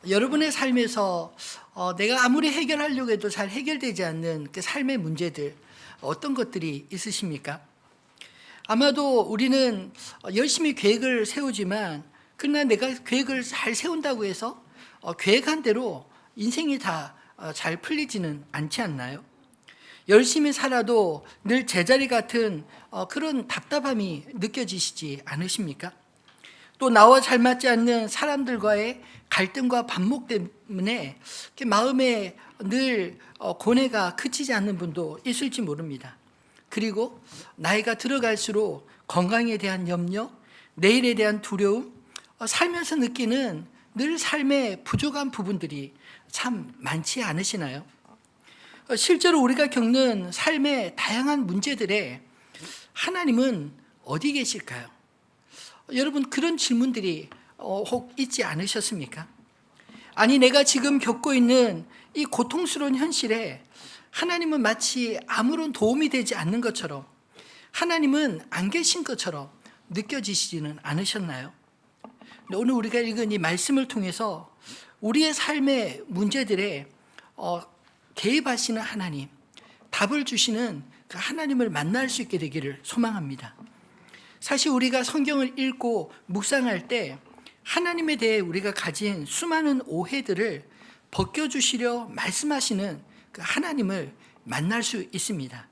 여러분의 삶에서 내가 아무리 해결하려고 해도 잘 해결되지 않는 그 삶의 문제들 어떤 것들이 있으십니까? 아마도 우리는 열심히 계획을 세우지만 그러나 내가 계획을 잘 세운다고 해서 계획한 대로 인생이 다 잘 풀리지는 않지 않나요? 열심히 살아도 늘 제자리 같은 그런 답답함이 느껴지시지 않으십니까? 또 나와 잘 맞지 않는 사람들과의 갈등과 반목 때문에 마음에 늘 고뇌가 그치지 않는 분도 있을지 모릅니다. 그리고 나이가 들어갈수록 건강에 대한 염려, 내일에 대한 두려움, 살면서 느끼는 늘 삶의 부족한 부분들이 참 많지 않으시나요? 실제로 우리가 겪는 삶의 다양한 문제들에 하나님은 어디 계실까요? 여러분, 그런 질문들이 혹 있지 않으셨습니까? 아니, 내가 지금 겪고 있는 이 고통스러운 현실에 하나님은 마치 아무런 도움이 되지 않는 것처럼, 하나님은 안 계신 것처럼 느껴지시지는 않으셨나요? 오늘 우리가 읽은 이 말씀을 통해서 우리의 삶의 문제들에 개입하시는 하나님, 답을 주시는 그 하나님을 만날 수 있게 되기를 소망합니다. 사실 우리가 성경을 읽고 묵상할 때 하나님에 대해 우리가 가진 수많은 오해들을 벗겨주시려 말씀하시는 그 하나님을 만날 수 있습니다.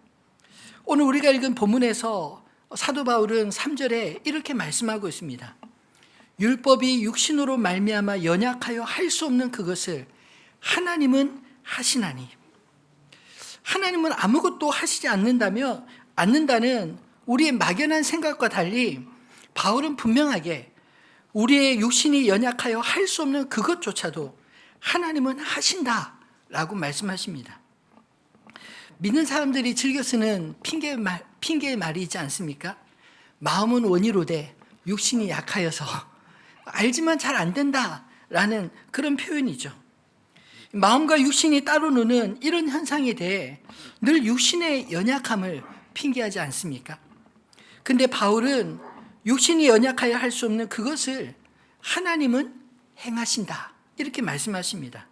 오늘 우리가 읽은 본문에서 사도 바울은 3절에 이렇게 말씀하고 있습니다. 율법이 육신으로 말미암아 연약하여 할 수 없는 그것을 하나님은 하시나니. 하나님은 아무것도 하시지 않는다는 우리의 막연한 생각과 달리 바울은 분명하게 우리의 육신이 연약하여 할 수 없는 그것조차도 하나님은 하신다라고 말씀하십니다. 믿는 사람들이 즐겨 쓰는 핑계의 말이 있지 않습니까? 마음은 원이로되 육신이 약하여서 알지만 잘 안 된다라는 그런 표현이죠. 마음과 육신이 따로 노는 이런 현상에 대해 늘 육신의 연약함을 핑계하지 않습니까? 근데 바울은 육신이 연약하여 할 수 없는 그것을 하나님은 행하신다 이렇게 말씀하십니다.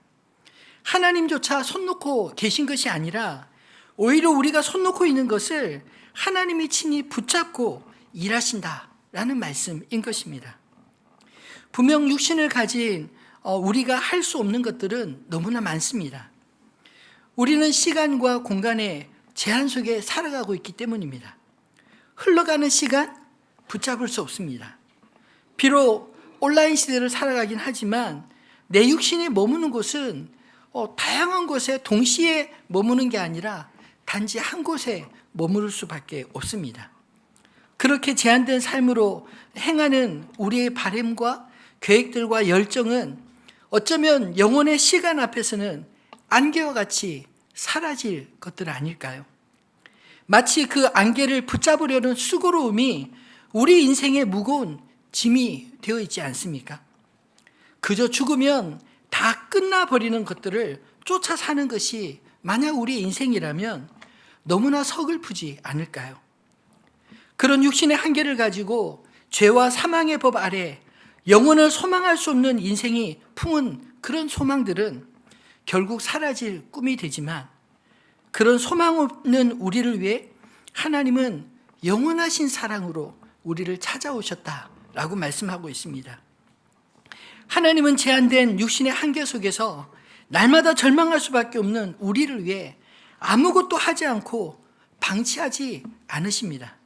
하나님조차 손 놓고 계신 것이 아니라 오히려 우리가 손 놓고 있는 것을 하나님이 친히 붙잡고 일하신다라는 말씀인 것입니다. 분명 육신을 가진 우리가 할 수 없는 것들은 너무나 많습니다. 우리는 시간과 공간의 제한 속에 살아가고 있기 때문입니다. 흘러가는 시간 붙잡을 수 없습니다. 비록 온라인 시대를 살아가긴 하지만 내 육신이 머무는 곳은 다양한 곳에 동시에 머무는 게 아니라 단지 한 곳에 머무를 수밖에 없습니다. 그렇게 제한된 삶으로 행하는 우리의 바람과 계획들과 열정은 어쩌면 영혼의 시간 앞에서는 안개와 같이 사라질 것들 아닐까요? 마치 그 안개를 붙잡으려는 수고로움이 우리 인생의 무거운 짐이 되어 있지 않습니까? 그저 죽으면 다 끝나버리는 것들을 쫓아 사는 것이 만약 우리의 인생이라면 너무나 서글프지 않을까요? 그런 육신의 한계를 가지고 죄와 사망의 법 아래 영혼을 소망할 수 없는 인생이 품은 그런 소망들은 결국 사라질 꿈이 되지만 그런 소망 없는 우리를 위해 하나님은 영원하신 사랑으로 우리를 찾아오셨다라고 말씀하고 있습니다. 하나님은 제한된 육신의 한계 속에서 날마다 절망할 수밖에 없는 우리를 위해 아무것도 하지 않고 방치하지 않으십니다.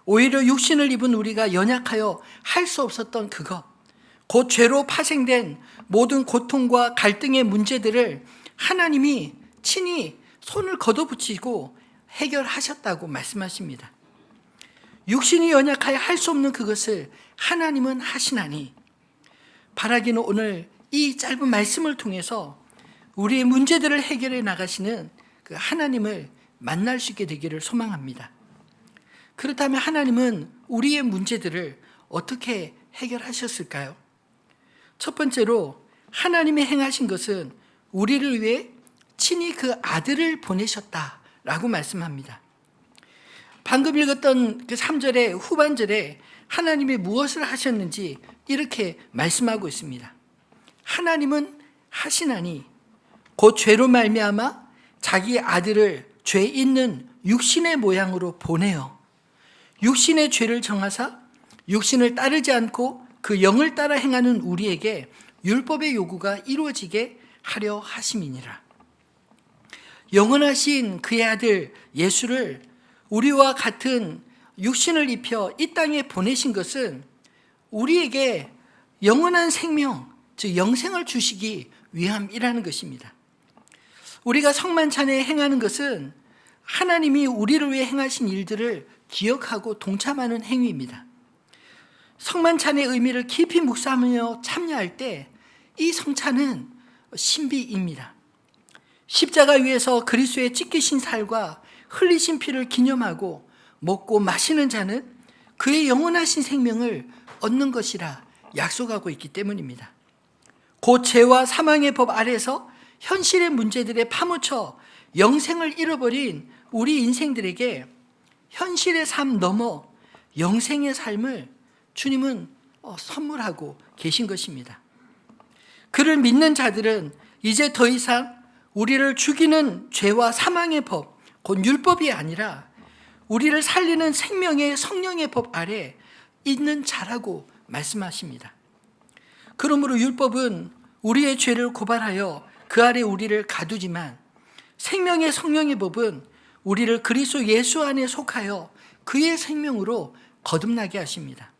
오히려 육신을 입은 우리가 연약하여 할 수 없었던 그것, 곧 죄로 파생된 모든 고통과 갈등의 문제들을 하나님이 친히 손을 걷어붙이고 해결하셨다고 말씀하십니다. 육신이 연약하여 할 수 없는 그것을 하나님은 하시나니, 바라기는 오늘 이 짧은 말씀을 통해서 우리의 문제들을 해결해 나가시는 그 하나님을 만날 수 있게 되기를 소망합니다. 그렇다면 하나님은 우리의 문제들을 어떻게 해결하셨을까요? 첫 번째로 하나님이 행하신 것은 우리를 위해 친히 그 아들을 보내셨다라고 말씀합니다. 방금 읽었던 그 3절의 후반절에 하나님이 무엇을 하셨는지 이렇게 말씀하고 있습니다. 하나님은 하시나니 곧 죄로 말미암아 자기 아들을 죄 있는 육신의 모양으로 보내어 육신의 죄를 정하사 육신을 따르지 않고 그 영을 따라 행하는 우리에게 율법의 요구가 이루어지게 하려 하심이니라. 영원하신 그의 아들 예수를 우리와 같은 육신을 입혀 이 땅에 보내신 것은 우리에게 영원한 생명, 즉 영생을 주시기 위함이라는 것입니다. 우리가 성만찬에 행하는 것은 하나님이 우리를 위해 행하신 일들을 기억하고 동참하는 행위입니다. 성만찬의 의미를 깊이 묵상하며 참여할 때 이 성찬은 신비입니다. 십자가 위에서 그리스도의 찢기신 살과 흘리신 피를 기념하고 먹고 마시는 자는 그의 영원하신 생명을 얻는 것이라 약속하고 있기 때문입니다. 곧 죄와 사망의 법 아래서 현실의 문제들에 파묻혀 영생을 잃어버린 우리 인생들에게 현실의 삶 넘어 영생의 삶을 주님은 선물하고 계신 것입니다. 그를 믿는 자들은 이제 더 이상 우리를 죽이는 죄와 사망의 법, 곧 율법이 아니라 우리를 살리는 생명의 성령의 법 아래 있는 자라고 말씀하십니다. 그러므로 율법은 우리의 죄를 고발하여 그 아래 우리를 가두지만 생명의 성령의 법은 우리를 그리스도 예수 안에 속하여 그의 생명으로 거듭나게 하십니다.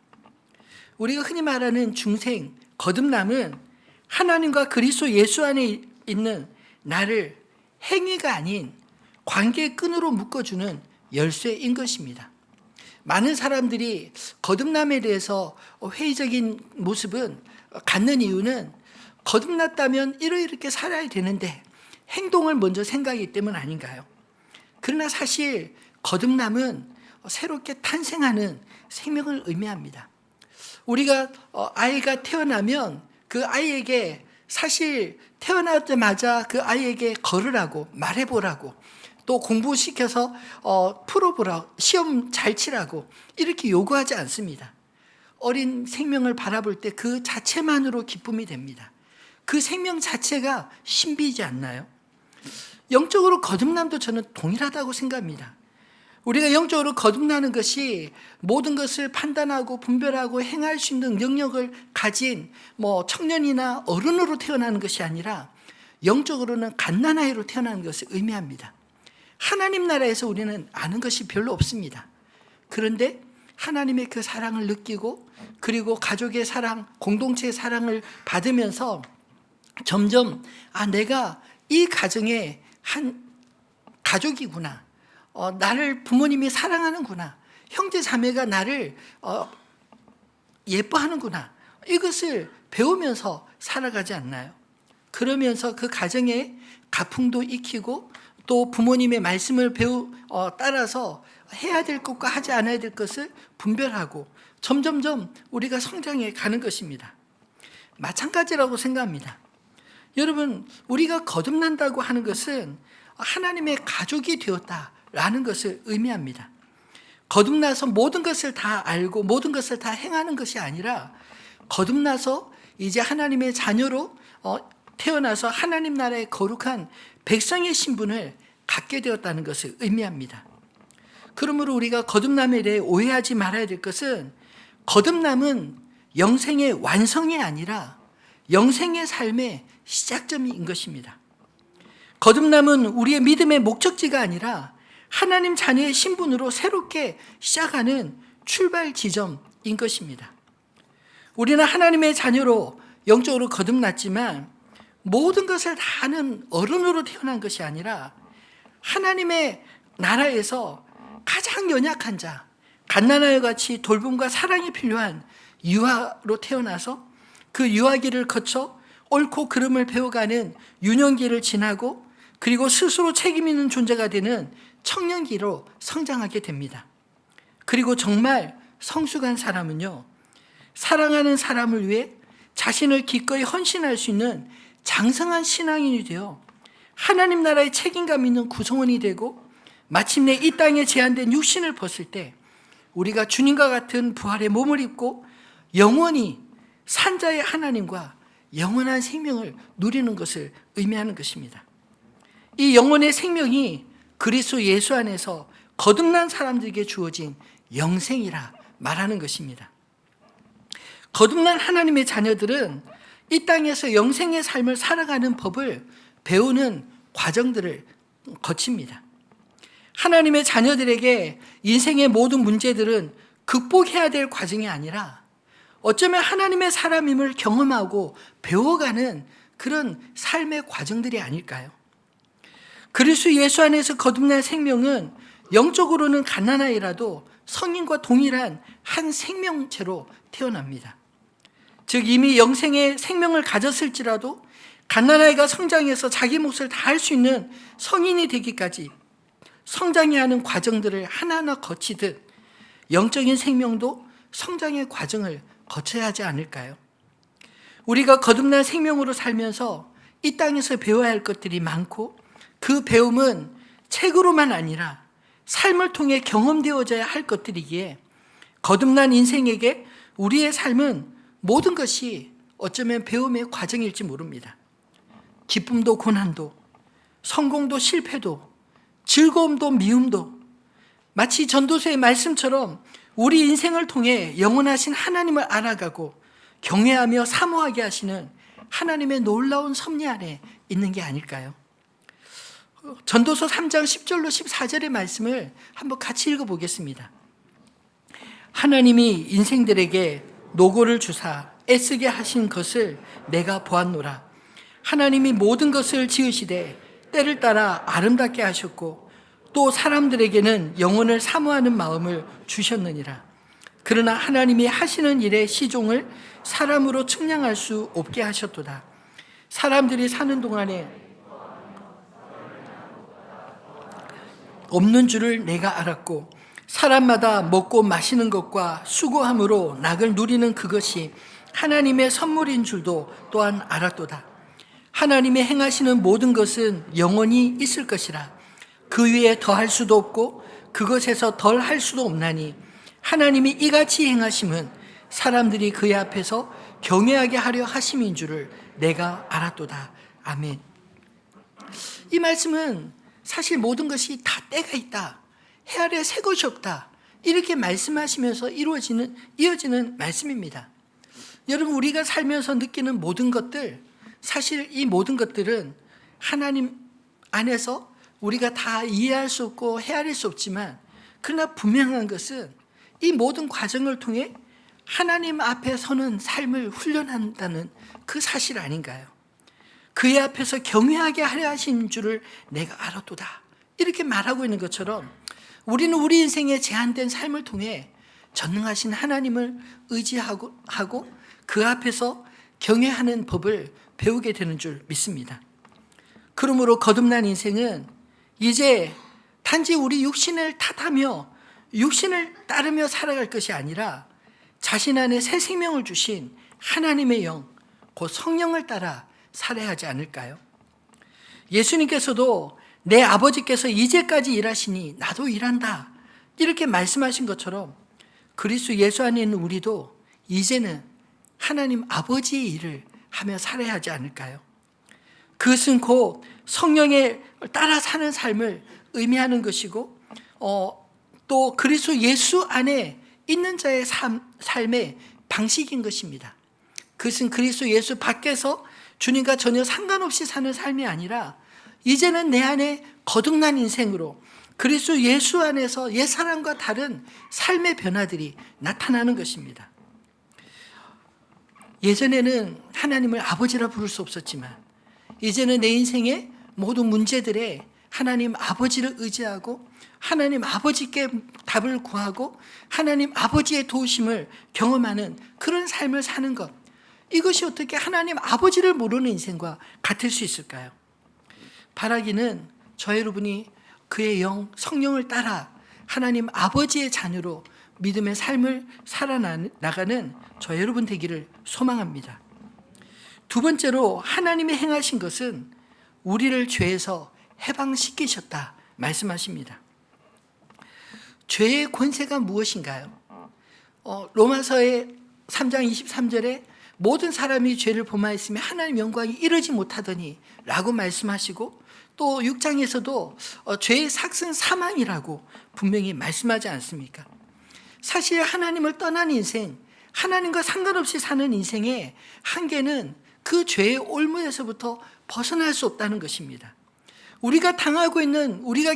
우리가 흔히 말하는 중생, 거듭남은 하나님과 그리스도 예수 안에 있는 나를 행위가 아닌 관계의 끈으로 묶어주는 열쇠인 것입니다. 많은 사람들이 거듭남에 대해서 회의적인 모습은 갖는 이유는 거듭났다면 이렇게 살아야 되는데 행동을 먼저 생각하기 때문 아닌가요? 그러나 사실 거듭남은 새롭게 탄생하는 생명을 의미합니다. 우리가 아이가 태어나면 그 아이에게 사실 태어나자마자 그 아이에게 걸으라고 말해보라고 또 공부시켜서 풀어보라고 시험 잘 치라고 이렇게 요구하지 않습니다. 어린 생명을 바라볼 때 그 자체만으로 기쁨이 됩니다. 그 생명 자체가 신비이지 않나요? 영적으로 거듭남도 저는 동일하다고 생각합니다. 우리가 영적으로 거듭나는 것이 모든 것을 판단하고 분별하고 행할 수 있는 능력을 가진 청년이나 어른으로 태어나는 것이 아니라 영적으로는 갓난아이로 태어나는 것을 의미합니다. 하나님 나라에서 우리는 아는 것이 별로 없습니다. 그런데 하나님의 그 사랑을 느끼고 그리고 가족의 사랑, 공동체의 사랑을 받으면서 점점 내가 이 가정의 한 가족이구나. 나를 부모님이 사랑하는구나. 형제 자매가 나를 예뻐하는구나. 이것을 배우면서 살아가지 않나요? 그러면서 그 가정의 가풍도 익히고 또 부모님의 말씀을 따라서 해야 될 것과 하지 않아야 될 것을 분별하고 점점점 우리가 성장해 가는 것입니다. 마찬가지라고 생각합니다. 여러분, 우리가 거듭난다고 하는 것은 하나님의 가족이 되었다라는 것을 의미합니다. 거듭나서 모든 것을 다 알고 모든 것을 다 행하는 것이 아니라 거듭나서 이제 하나님의 자녀로 태어나서 하나님 나라의 거룩한 백성의 신분을 갖게 되었다는 것을 의미합니다. 그러므로 우리가 거듭남에 대해 오해하지 말아야 될 것은 거듭남은 영생의 완성이 아니라 영생의 삶의 시작점인 것입니다. 거듭남은 우리의 믿음의 목적지가 아니라 하나님 자녀의 신분으로 새롭게 시작하는 출발 지점인 것입니다. 우리는 하나님의 자녀로 영적으로 거듭났지만 모든 것을 다 아는 어른으로 태어난 것이 아니라 하나님의 나라에서 가장 연약한 자, 갓난아이와 같이 돌봄과 사랑이 필요한 유아로 태어나서 그 유아기를 거쳐 옳고 그름을 배워가는 유년기를 지나고 그리고 스스로 책임 있는 존재가 되는 청년기로 성장하게 됩니다. 그리고 정말 성숙한 사람은요, 사랑하는 사람을 위해 자신을 기꺼이 헌신할 수 있는 장성한 신앙인이 되어 하나님 나라의 책임감 있는 구성원이 되고 마침내 이 땅에 제한된 육신을 벗을 때 우리가 주님과 같은 부활의 몸을 입고 영원히 산자의 하나님과 영원한 생명을 누리는 것을 의미하는 것입니다. 이 영혼의 생명이 그리스도 예수 안에서 거듭난 사람들에게 주어진 영생이라 말하는 것입니다. 거듭난 하나님의 자녀들은 이 땅에서 영생의 삶을 살아가는 법을 배우는 과정들을 거칩니다. 하나님의 자녀들에게 인생의 모든 문제들은 극복해야 될 과정이 아니라 어쩌면 하나님의 사람임을 경험하고 배워가는 그런 삶의 과정들이 아닐까요? 그리스도 예수 안에서 거듭난 생명은 영적으로는 갓난아이라도 성인과 동일한 한 생명체로 태어납니다. 즉 이미 영생의 생명을 가졌을지라도 갓난아이가 성장해서 자기 몫을 다할 수 있는 성인이 되기까지 성장해야 하는 과정들을 하나하나 거치듯 영적인 생명도 성장의 과정을 거쳐야 하지 않을까요? 우리가 거듭난 생명으로 살면서 이 땅에서 배워야 할 것들이 많고 그 배움은 책으로만 아니라 삶을 통해 경험되어져야 할 것들이기에 거듭난 인생에게 우리의 삶은 모든 것이 어쩌면 배움의 과정일지 모릅니다. 기쁨도 고난도, 성공도 실패도, 즐거움도 미움도 마치 전도서의 말씀처럼 우리 인생을 통해 영원하신 하나님을 알아가고 경외하며 사모하게 하시는 하나님의 놀라운 섭리 안에 있는 게 아닐까요? 전도서 3장 10절로 14절의 말씀을 한번 같이 읽어보겠습니다. 하나님이 인생들에게 노고를 주사 애쓰게 하신 것을 내가 보았노라. 하나님이 모든 것을 지으시되 때를 따라 아름답게 하셨고 또 사람들에게는 영혼을 사모하는 마음을 주셨느니라. 그러나 하나님이 하시는 일의 시종을 사람으로 측량할 수 없게 하셨도다. 사람들이 사는 동안에 없는 줄을 내가 알았고 사람마다 먹고 마시는 것과 수고함으로 낙을 누리는 그것이 하나님의 선물인 줄도 또한 알았도다. 하나님의 행하시는 모든 것은 영원히 있을 것이라. 그 위에 더할 수도 없고 그것에서 덜 할 수도 없나니 하나님이 이같이 행하심은 사람들이 그의 앞에서 경외하게 하려 하심인 줄을 내가 알았도다. 아멘. 이 말씀은 사실 모든 것이 다 때가 있다. 해 아래 새 것이 없다. 이렇게 말씀하시면서 이어지는 말씀입니다. 여러분, 우리가 살면서 느끼는 모든 것들, 사실 이 모든 것들은 하나님 안에서 우리가 다 이해할 수 없고 헤아릴 수 없지만, 그러나 분명한 것은 이 모든 과정을 통해 하나님 앞에 서는 삶을 훈련한다는 그 사실 아닌가요? 그의 앞에서 경외하게 하려 하신 줄을 내가 알았도다. 이렇게 말하고 있는 것처럼 우리는 우리 인생의 제한된 삶을 통해 전능하신 하나님을 의지하고 그 앞에서 경외하는 법을 배우게 되는 줄 믿습니다. 그러므로 거듭난 인생은 이제 단지 우리 육신을 탓하며 육신을 따르며 살아갈 것이 아니라 자신 안에 새 생명을 주신 하나님의 영, 곧 성령을 따라 살아야 하지 않을까요? 예수님께서도 내 아버지께서 이제까지 일하시니 나도 일한다, 이렇게 말씀하신 것처럼 그리스도 예수 안에 있는 우리도 이제는 하나님 아버지의 일을 하며 살아야 하지 않을까요? 그것은 곧 성령에 따라 사는 삶을 의미하는 것이고 또 그리스도 예수 안에 있는 자의 삶의 방식인 것입니다. 그것은 그리스도 예수 밖에서 주님과 전혀 상관없이 사는 삶이 아니라 이제는 내 안에 거듭난 인생으로 그리스도 예수 안에서 옛사람과 다른 삶의 변화들이 나타나는 것입니다. 예전에는 하나님을 아버지라 부를 수 없었지만 이제는 내 인생의 모든 문제들에 하나님 아버지를 의지하고 하나님 아버지께 답을 구하고 하나님 아버지의 도우심을 경험하는 그런 삶을 사는 것, 이것이 어떻게 하나님 아버지를 모르는 인생과 같을 수 있을까요? 바라기는 저 여러분이 그의 영 성령을 따라 하나님 아버지의 자녀로 믿음의 삶을 살아나가는 저 여러분 되기를 소망합니다. 두 번째로 하나님이 행하신 것은 우리를 죄에서 해방시키셨다 말씀하십니다. 죄의 권세가 무엇인가요? 로마서의 3장 23절에 모든 사람이 죄를 범하였으며 하나님 영광이 이르지 못하더니 라고 말씀하시고, 또 6장에서도 죄의 삭은 사망이라고 분명히 말씀하지 않습니까? 사실 하나님을 떠난 인생, 하나님과 상관없이 사는 인생의 한계는 그 죄의 올무에서부터 벗어날 수 없다는 것입니다. 우리가 당하고 있는, 우리가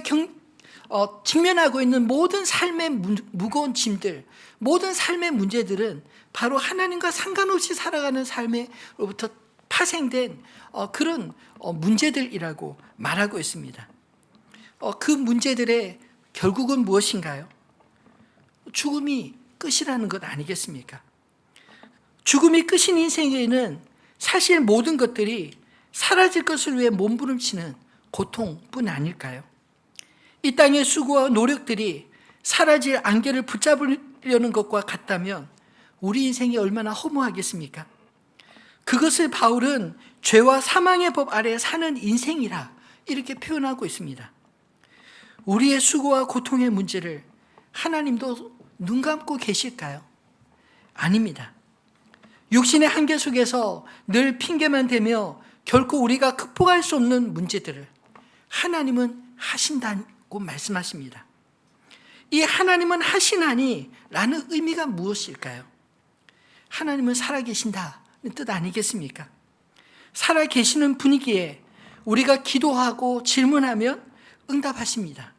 직면하고 있는 모든 삶의 무거운 짐들, 모든 삶의 문제들은 바로 하나님과 상관없이 살아가는 삶으로부터 파생된 그런 문제들이라고 말하고 있습니다. 그 문제들의 결국은 무엇인가요? 죽음이 끝이라는 것 아니겠습니까? 죽음이 끝인 인생에는 사실 모든 것들이 사라질 것을 위해 몸부림치는 고통뿐 아닐까요? 이 땅의 수고와 노력들이 사라질 안개를 붙잡으려는 것과 같다면 우리 인생이 얼마나 허무하겠습니까? 그것을 바울은 죄와 사망의 법 아래 사는 인생이라 이렇게 표현하고 있습니다. 우리의 수고와 고통의 문제를 하나님도 눈 감고 계실까요? 아닙니다. 육신의 한계 속에서 늘 핑계만 대며 결코 우리가 극복할 수 없는 문제들을 하나님은 하신다고 말씀하십니다. 이 하나님은 하시나니 라는 의미가 무엇일까요? 하나님은 살아계신다는 뜻 아니겠습니까? 살아계시는 분위기에 우리가 기도하고 질문하면 응답하십니다.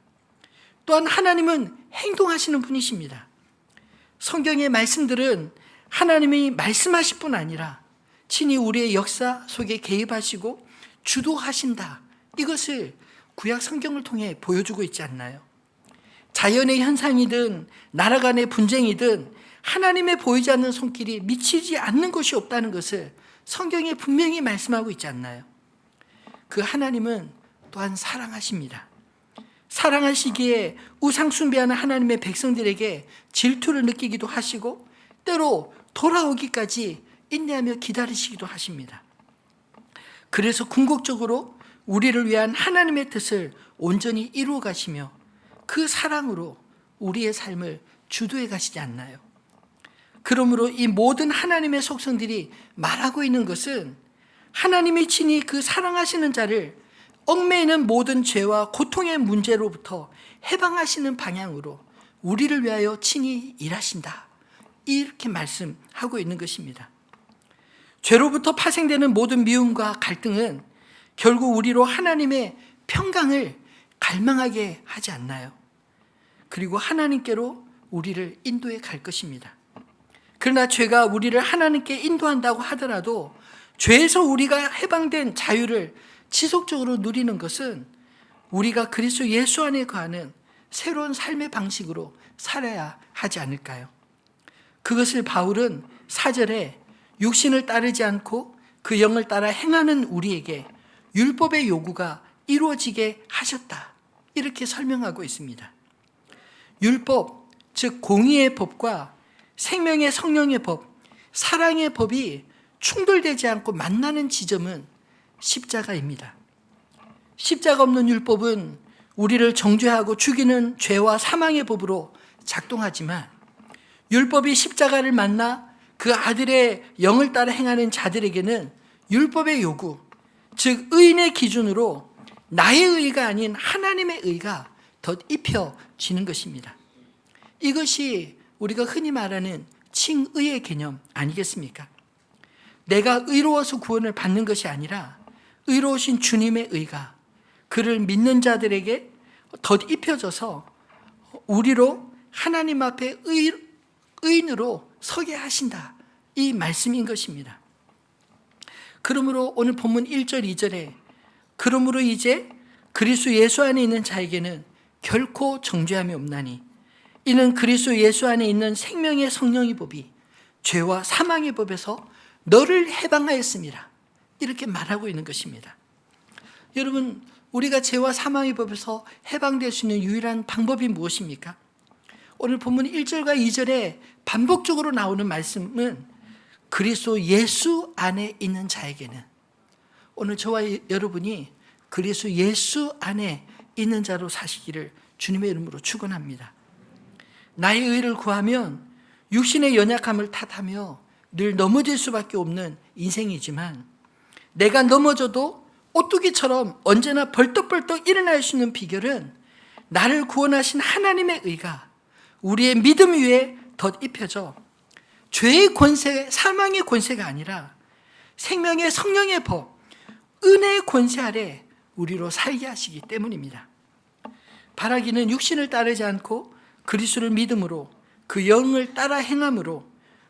또한 하나님은 행동하시는 분이십니다. 성경의 말씀들은 하나님이 말씀하실 뿐 아니라 친히 우리의 역사 속에 개입하시고 주도하신다. 이것을 구약 성경을 통해 보여주고 있지 않나요? 자연의 현상이든 나라 간의 분쟁이든 하나님의 보이지 않는 손길이 미치지 않는 것이 없다는 것을 성경에 분명히 말씀하고 있지 않나요? 그 하나님은 또한 사랑하십니다. 사랑하시기에 우상 숭배하는 하나님의 백성들에게 질투를 느끼기도 하시고 때로 돌아오기까지 인내하며 기다리시기도 하십니다. 그래서 궁극적으로 우리를 위한 하나님의 뜻을 온전히 이루어 가시며 그 사랑으로 우리의 삶을 주도해 가시지 않나요? 그러므로 이 모든 하나님의 속성들이 말하고 있는 것은 하나님이 친히 그 사랑하시는 자를 얽매이는 모든 죄와 고통의 문제로부터 해방하시는 방향으로 우리를 위하여 친히 일하신다. 이렇게 말씀하고 있는 것입니다. 죄로부터 파생되는 모든 미움과 갈등은 결국 우리로 하나님의 평강을 갈망하게 하지 않나요? 그리고 하나님께로 우리를 인도해 갈 것입니다. 그러나 죄가 우리를 하나님께 인도한다고 하더라도 죄에서 우리가 해방된 자유를 지속적으로 누리는 것은 우리가 그리스도 예수 안에 거하는 새로운 삶의 방식으로 살아야 하지 않을까요? 그것을 바울은 4절에 육신을 따르지 않고 그 영을 따라 행하는 우리에게 율법의 요구가 이루어지게 하셨다. 이렇게 설명하고 있습니다. 율법, 즉 공의의 법과 생명의 성령의 법, 사랑의 법이 충돌되지 않고 만나는 지점은 십자가입니다. 십자가 없는 율법은 우리를 정죄하고 죽이는 죄와 사망의 법으로 작동하지만 율법이 십자가를 만나 그 아들의 영을 따라 행하는 자들에게는 율법의 요구, 즉 의인의 기준으로 나의 의가 아닌 하나님의 의가 덧입혀지는 것입니다. 이것이 우리가 흔히 말하는 칭의의 개념 아니겠습니까? 내가 의로워서 구원을 받는 것이 아니라 의로우신 주님의 의가 그를 믿는 자들에게 덧입혀져서 우리로 하나님 앞에 의인으로 서게 하신다. 이 말씀인 것입니다. 그러므로 오늘 본문 1절 2절에 그러므로 이제 그리스도 예수 안에 있는 자에게는 결코 정죄함이 없나니 이는 그리스도 예수 안에 있는 생명의 성령의 법이 죄와 사망의 법에서 너를 해방하였습니다. 이렇게 말하고 있는 것입니다. 여러분, 우리가 죄와 사망의 법에서 해방될 수 있는 유일한 방법이 무엇입니까? 오늘 본문 1절과 2절에 반복적으로 나오는 말씀은 그리스도 예수 안에 있는 자에게는, 오늘 저와 여러분이 그리스도 예수 안에 있는 자로 사시기를 주님의 이름으로 축원합니다. 나의 의를 구하면 육신의 연약함을 탓하며 늘 넘어질 수밖에 없는 인생이지만 내가 넘어져도 오뚜기처럼 언제나 벌떡벌떡 일어날 수 있는 비결은 나를 구원하신 하나님의 의가 우리의 믿음 위에 덧입혀져 죄의 권세, 사망의 권세가 아니라 생명의 성령의 법, 은혜의 권세 아래 우리로 살게 하시기 때문입니다. 바라기는 육신을 따르지 않고 그리스도를 믿음으로 그 영을 따라 행함으로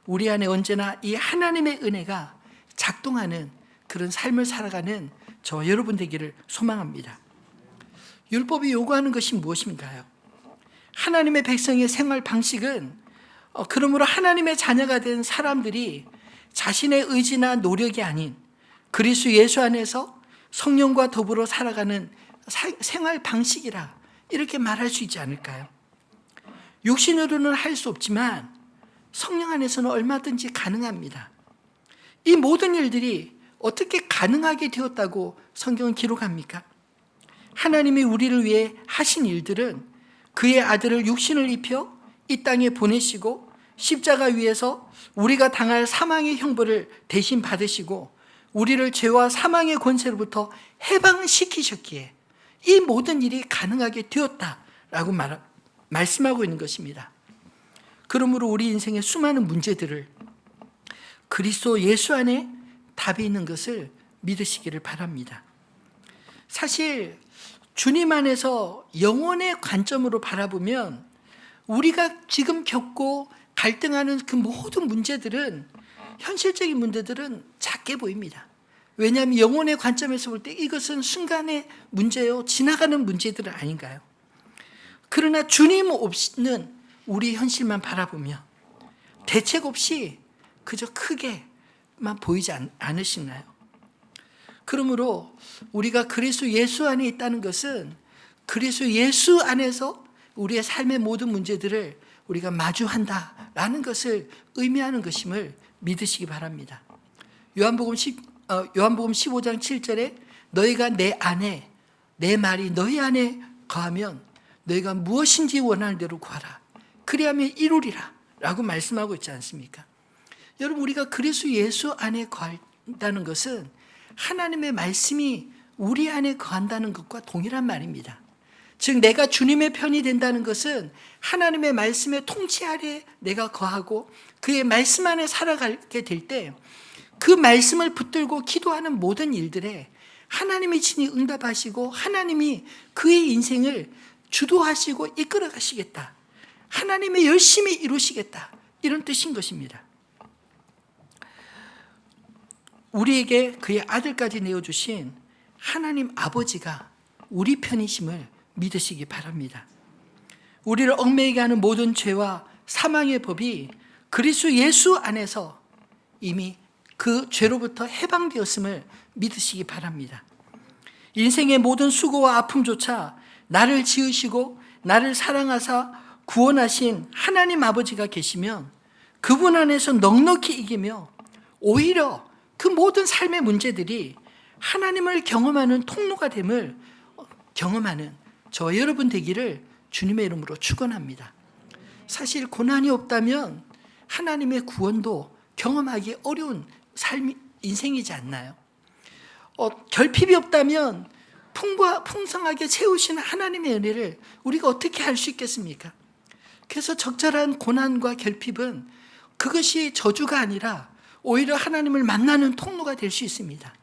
우리 안에 언제나 이 하나님의 은혜가 작동하는 그런 삶을 살아가는 저 여러분 되기를 소망합니다. 율법이 요구하는 것이 무엇인가요? 하나님의 백성의 생활 방식은 그러므로 하나님의 자녀가 된 사람들이 자신의 의지나 노력이 아닌 그리스도 예수 안에서 성령과 더불어 살아가는 생활 방식이라 이렇게 말할 수 있지 않을까요? 육신으로는 할 수 없지만 성령 안에서는 얼마든지 가능합니다. 이 모든 일들이 어떻게 가능하게 되었다고 성경은 기록합니까? 하나님이 우리를 위해 하신 일들은 그의 아들을 육신을 입혀 이 땅에 보내시고 십자가 위에서 우리가 당할 사망의 형벌을 대신 받으시고 우리를 죄와 사망의 권세로부터 해방시키셨기에 이 모든 일이 가능하게 되었다라고 말씀하고 있는 것입니다. 그러므로 우리 인생의 수많은 문제들을 그리스도 예수 안에 답이 있는 것을 믿으시기를 바랍니다. 사실 주님 안에서 영혼의 관점으로 바라보면 우리가 지금 겪고 갈등하는 그 모든 문제들은 현실적인 문제들은 작게 보입니다. 왜냐하면 영혼의 관점에서 볼 때 이것은 순간의 문제요, 지나가는 문제들은 아닌가요? 그러나 주님 없이는 우리 현실만 바라보면 대책 없이 그저 크게만 보이지 않으시나요? 그러므로 우리가 그리스도 예수 안에 있다는 것은 그리스도 예수 안에서 우리의 삶의 모든 문제들을 우리가 마주한다라는 것을 의미하는 것임을 믿으시기 바랍니다. 요한복음 15장 7절에 너희가 내 안에 내 말이 너희 안에 거하면 너희가 무엇인지 원하는 대로 구하라. 그리하면 이루리라 라고 말씀하고 있지 않습니까? 여러분, 우리가 그리스도 예수 안에 거한다는 것은 하나님의 말씀이 우리 안에 거한다는 것과 동일한 말입니다. 즉 내가 주님의 편이 된다는 것은 하나님의 말씀의 통치 아래 내가 거하고 그의 말씀 안에 살아가게 될 때 그 말씀을 붙들고 기도하는 모든 일들에 하나님이 친히 응답하시고 하나님이 그의 인생을 주도하시고 이끌어 가시겠다. 하나님의 열심히 이루시겠다. 이런 뜻인 것입니다. 우리에게 그의 아들까지 내어주신 하나님 아버지가 우리 편이심을 믿으시기 바랍니다. 우리를 얽매이게 하는 모든 죄와 사망의 법이 그리스도 예수 안에서 이미 그 죄로부터 해방되었음을 믿으시기 바랍니다. 인생의 모든 수고와 아픔조차 나를 지으시고 나를 사랑하사 구원하신 하나님 아버지가 계시면 그분 안에서 넉넉히 이기며 오히려 그 모든 삶의 문제들이 하나님을 경험하는 통로가 됨을 경험하는 저 여러분 되기를 주님의 이름으로 축원합니다. 사실 고난이 없다면 하나님의 구원도 경험하기 어려운 삶이 인생이지 않나요? 결핍이 없다면 풍성하게 채우시는 하나님의 은혜를 우리가 어떻게 할 수 있겠습니까? 그래서 적절한 고난과 결핍은 그것이 저주가 아니라 오히려 하나님을 만나는 통로가 될 수 있습니다.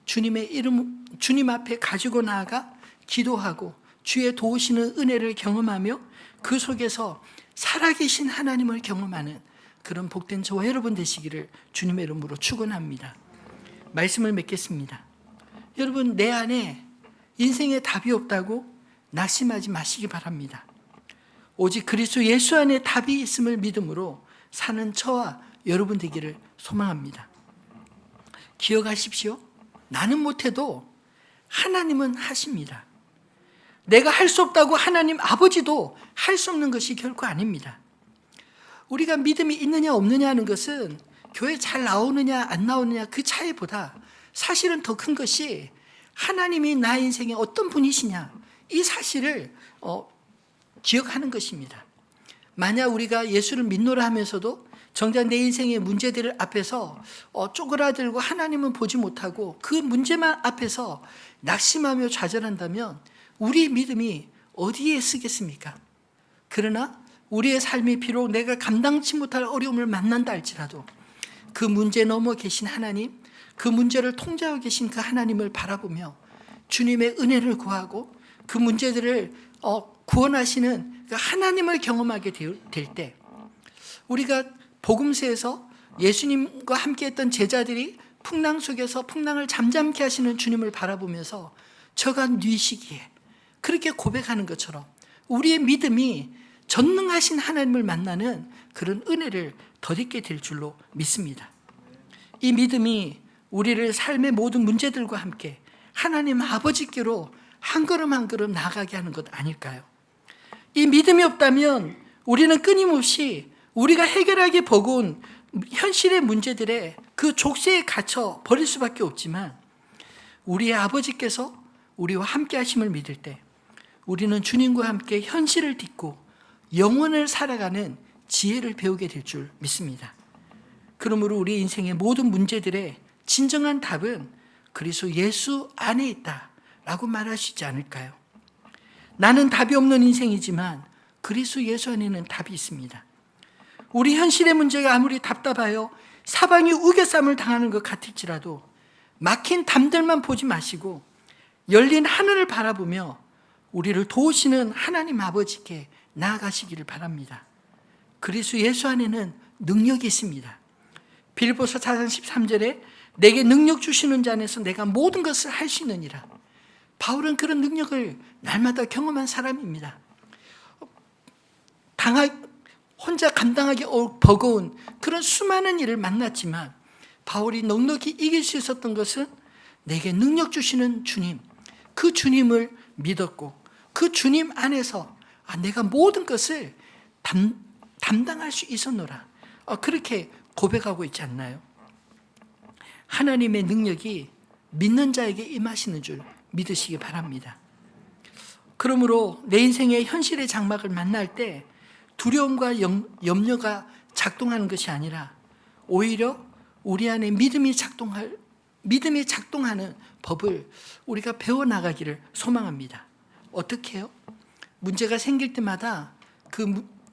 주님의 이름, 주님 앞에 가지고 나아가 기도하고 주의 도우시는 은혜를 경험하며 그 속에서 살아계신 하나님을 경험하는 그런 복된 저와 여러분 되시기를 주님의 이름으로 축원합니다. 말씀을 맺겠습니다. 여러분, 내 안에 인생에 답이 없다고 낙심하지 마시기 바랍니다. 오직 그리스도 예수 안에 답이 있음을 믿음으로 사는 저와 여러분 되기를 소망합니다. 기억하십시오. 나는 못해도 하나님은 하십니다. 내가 할 수 없다고 하나님 아버지도 할 수 없는 것이 결코 아닙니다. 우리가 믿음이 있느냐 없느냐 하는 것은 교회 잘 나오느냐 안 나오느냐 그 차이보다 사실은 더 큰 것이 하나님이 나의 인생에 어떤 분이시냐 이 사실을 기억하는 것입니다. 만약 우리가 예수를 믿노라 하면서도 정작 내 인생의 문제들 앞에서 쪼그라들고 하나님은 보지 못하고 그 문제만 앞에서 낙심하며 좌절한다면 우리의 믿음이 어디에 쓰겠습니까? 그러나 우리의 삶이 비록 내가 감당치 못할 어려움을 만난다 할지라도 그 문제 넘어 계신 하나님, 그 문제를 통제하고 계신 그 하나님을 바라보며 주님의 은혜를 구하고 그 문제들을 구원하시는 그 하나님을 경험하게 될 때, 우리가 복음서에서 예수님과 함께했던 제자들이 풍랑 속에서 풍랑을 잠잠케 하시는 주님을 바라보면서 저가 뉘시기에 그렇게 고백하는 것처럼 우리의 믿음이 전능하신 하나님을 만나는 그런 은혜를 덧입게 될 줄로 믿습니다. 이 믿음이 우리를 삶의 모든 문제들과 함께 하나님 아버지께로 한 걸음 한 걸음 나아가게 하는 것 아닐까요? 이 믿음이 없다면 우리는 끊임없이 우리가 해결하기 버거운 현실의 문제들에 그 족쇄에 갇혀 버릴 수밖에 없지만, 우리의 아버지께서 우리와 함께 하심을 믿을 때 우리는 주님과 함께 현실을 딛고 영원을 살아가는 지혜를 배우게 될 줄 믿습니다. 그러므로 우리 인생의 모든 문제들의 진정한 답은 그리스도 예수 안에 있다라고 말하시지 않을까요? 나는 답이 없는 인생이지만 그리스도 예수 안에는 답이 있습니다. 우리 현실의 문제가 아무리 답답하여 사방이 우겨쌈을 당하는 것 같을지라도 막힌 담들만 보지 마시고 열린 하늘을 바라보며 우리를 도우시는 하나님 아버지께 나아가시기를 바랍니다. 그리스도 예수 안에는 능력이 있습니다. 빌립보서 4장 13절에 내게 능력 주시는 자 안에서 내가 모든 것을 할 수 있느니라. 바울은 그런 능력을 날마다 경험한 사람입니다. 혼자 감당하기 버거운 그런 수많은 일을 만났지만 바울이 넉넉히 이길 수 있었던 것은 내게 능력 주시는 주님, 그 주님을 믿었고 그 주님 안에서 내가 모든 것을 담당할 수 있었노라, 그렇게 고백하고 있지 않나요? 하나님의 능력이 믿는 자에게 임하시는 줄 믿으시기 바랍니다. 그러므로 내 인생의 현실의 장막을 만날 때 두려움과 염려가 작동하는 것이 아니라 오히려 우리 안에 믿음이 작동하는 법을 우리가 배워나가기를 소망합니다. 어떻게 해요? 문제가 생길 때마다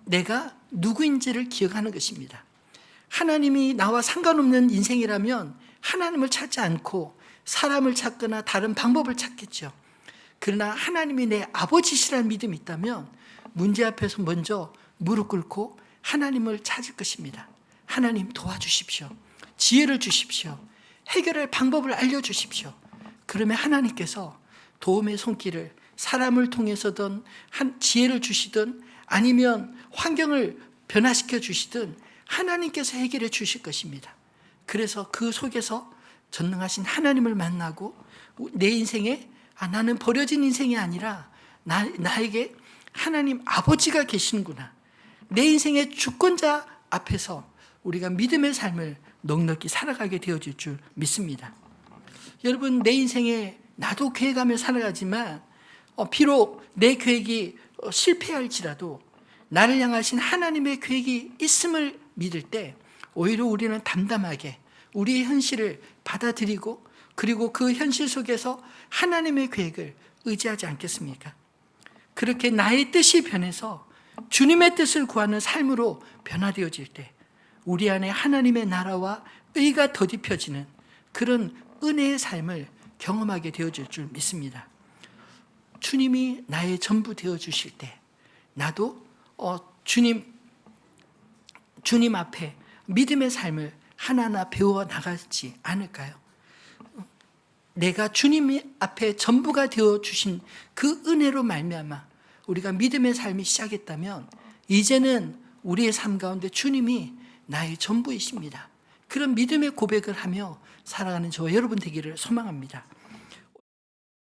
내가 누구인지를 기억하는 것입니다. 하나님이 나와 상관없는 인생이라면 하나님을 찾지 않고 사람을 찾거나 다른 방법을 찾겠죠. 그러나 하나님이 내 아버지시라는 믿음이 있다면 문제 앞에서 먼저 무릎 꿇고 하나님을 찾을 것입니다. 하나님 도와주십시오. 지혜를 주십시오. 해결할 방법을 알려주십시오. 그러면 하나님께서 도움의 손길을 사람을 통해서든 지혜를 주시든 아니면 환경을 변화시켜 주시든 하나님께서 해결해 주실 것입니다. 그래서 그 속에서 전능하신 하나님을 만나고 내 인생에 나는 버려진 인생이 아니라 나에게 하나님 아버지가 계시는구나, 내 인생의 주권자 앞에서 우리가 믿음의 삶을 넉넉히 살아가게 되어질 줄 믿습니다. 여러분, 내 인생에 나도 계획하며 살아가지만 비록 내 계획이 실패할지라도 나를 향하신 하나님의 계획이 있음을 믿을 때 오히려 우리는 담담하게 우리의 현실을 받아들이고 그리고 그 현실 속에서 하나님의 계획을 의지하지 않겠습니까? 그렇게 나의 뜻이 변해서 주님의 뜻을 구하는 삶으로 변화되어질 때 우리 안에 하나님의 나라와 의가 더딥혀지는 그런 은혜의 삶을 경험하게 되어질 줄 믿습니다. 주님이 나의 전부 되어주실 때 나도 주님 앞에 믿음의 삶을 하나하나 배워 나가지 않을까요? 내가 주님 앞에 전부가 되어주신 그 은혜로 말미암아 우리가 믿음의 삶이 시작했다면 이제는 우리의 삶 가운데 주님이 나의 전부이십니다. 그런 믿음의 고백을 하며 살아가는 저와 여러분 되기를 소망합니다.